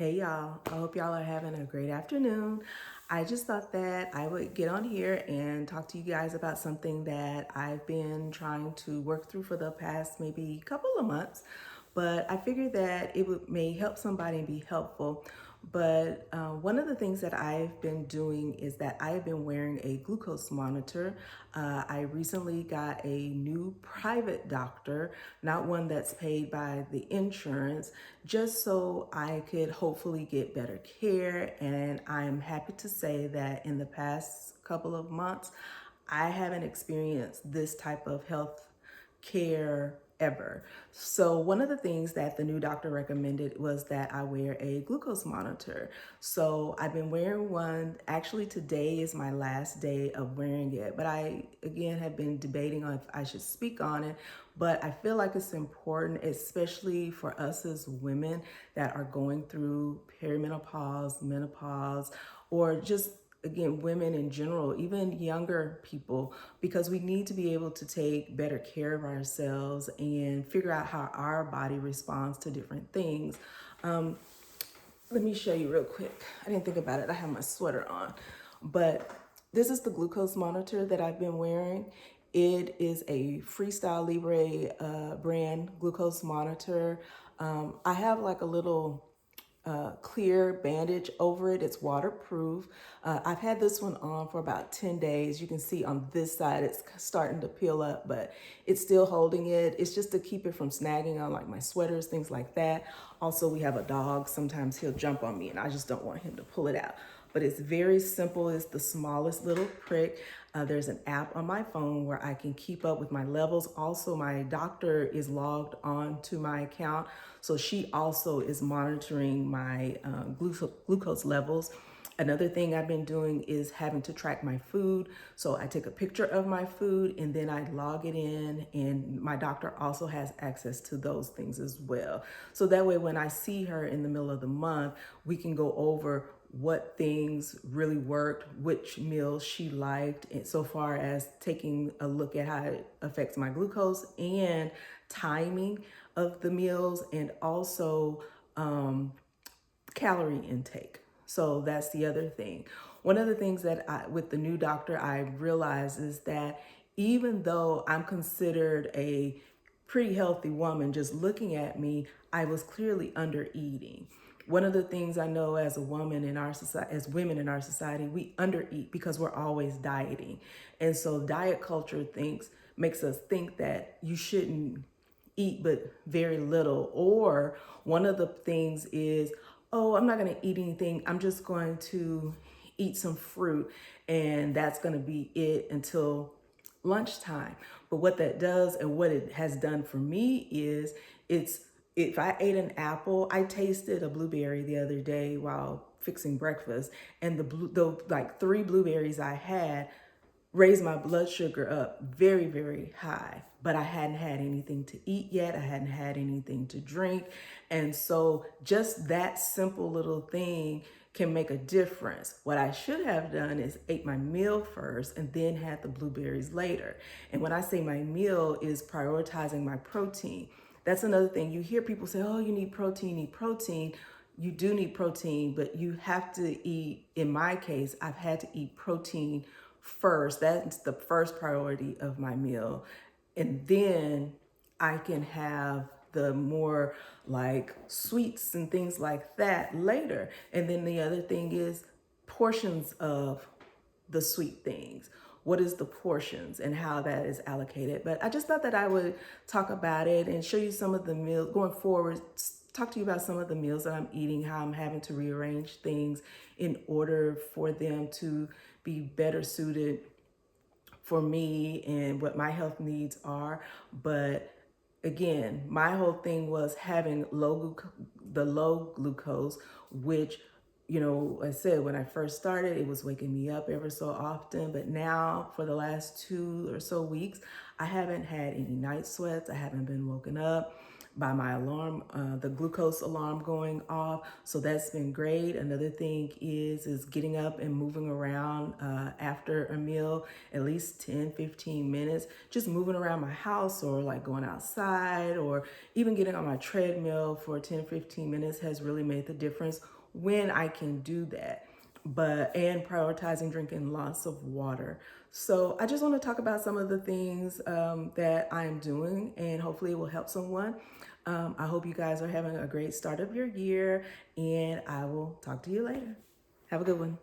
Hey y'all, I hope y'all are having a great afternoon. I just thought that I would get on here and talk to you guys about something that I've been trying to work through for the past maybe couple of months, but I figured that may help somebody and be helpful. But one of the things that I've been doing is that I have been wearing a glucose monitor. I recently got a new private doctor, not one that's paid by the insurance, just so I could hopefully get better care. And I'm happy to say that in the past couple of months, I haven't experienced this type of health care ever. So one of the things that the new doctor recommended was that I wear a glucose monitor. So I've been wearing one. Actually, today is my last day of wearing it, but I again have been debating on if I should speak on it. But I feel like it's important, especially for us as women that are going through perimenopause, menopause, or just again, women in general, even younger people, because we need to be able to take better care of ourselves and figure out how our body responds to different things. Let me show you real quick. I didn't think about it. I have my sweater on, but this is the glucose monitor that I've been wearing. It is a Freestyle Libre brand glucose monitor. I have like a little clear bandage over it. It's waterproof. I've had this one on for about 10 days. You can see on this side it's starting to peel up, but it's still holding it. It's just to keep it from snagging on like my sweaters, things like that. Also, we have a dog. Sometimes he'll jump on me and I just don't want him to pull it out. But it's very simple. It's the smallest little prick. There's an app on my phone where I can keep up with my levels. Also, my doctor is logged on to my account, so she also is monitoring my glucose levels. Another thing I've been doing is having to track my food. So I take a picture of my food and then I log it in, and my doctor also has access to those things as well. So that way, when I see her in the middle of the month, we can go over what things really worked, which meals she liked, and so far as taking a look at how it affects my glucose and timing of the meals, and also calorie intake. So that's the other thing. One of the things that with the new doctor, I realized is that even though I'm considered a pretty healthy woman, just looking at me, I was clearly under eating. One of the things I know as a woman in our society, as women in our society, we undereat because we're always dieting. And so diet culture makes us think that you shouldn't eat but very little. Or one of the things is, oh, I'm not going to eat anything. I'm just going to eat some fruit, and that's going to be it until lunchtime. But what that does and what it has done for me is it's if I ate an apple, I tasted a blueberry the other day while fixing breakfast, and the like three blueberries I had raised my blood sugar up very, very high. But I hadn't had anything to eat yet. I hadn't had anything to drink. And so just that simple little thing can make a difference. What I should have done is ate my meal first and then had the blueberries later. And when I say my meal is prioritizing my protein, that's another thing. You hear people say, oh, you need protein, you need protein. You do need protein, but you have to eat, in my case, I've had to eat protein first. That's the first priority of my meal. And then I can have the more like sweets and things like that later. And then the other thing is portions of the sweet things. What is the portions and how that is allocated? But I just thought that I would talk about it and show you some of the meals going forward, talk to you about some of the meals that I'm eating, how I'm having to rearrange things in order for them to be better suited for me and what my health needs are. But again, my whole thing was having the low glucose, which, you know, I said when I first started, it was waking me up ever so often. But now, for the last 2 or so weeks, I haven't had any night sweats. I haven't been woken up. by my alarm, the glucose alarm going off. So that's been great. Another thing is getting up and moving around after a meal, at least 10-15 minutes, just moving around my house or like going outside or even getting on my treadmill for 10-15 minutes has really made the difference when I can do that. And prioritizing drinking lots of water. So I just want to talk about some of the things that I'm doing, and hopefully it will help someone. I hope you guys are having a great start of your year, and I will talk to you later. Have a good one.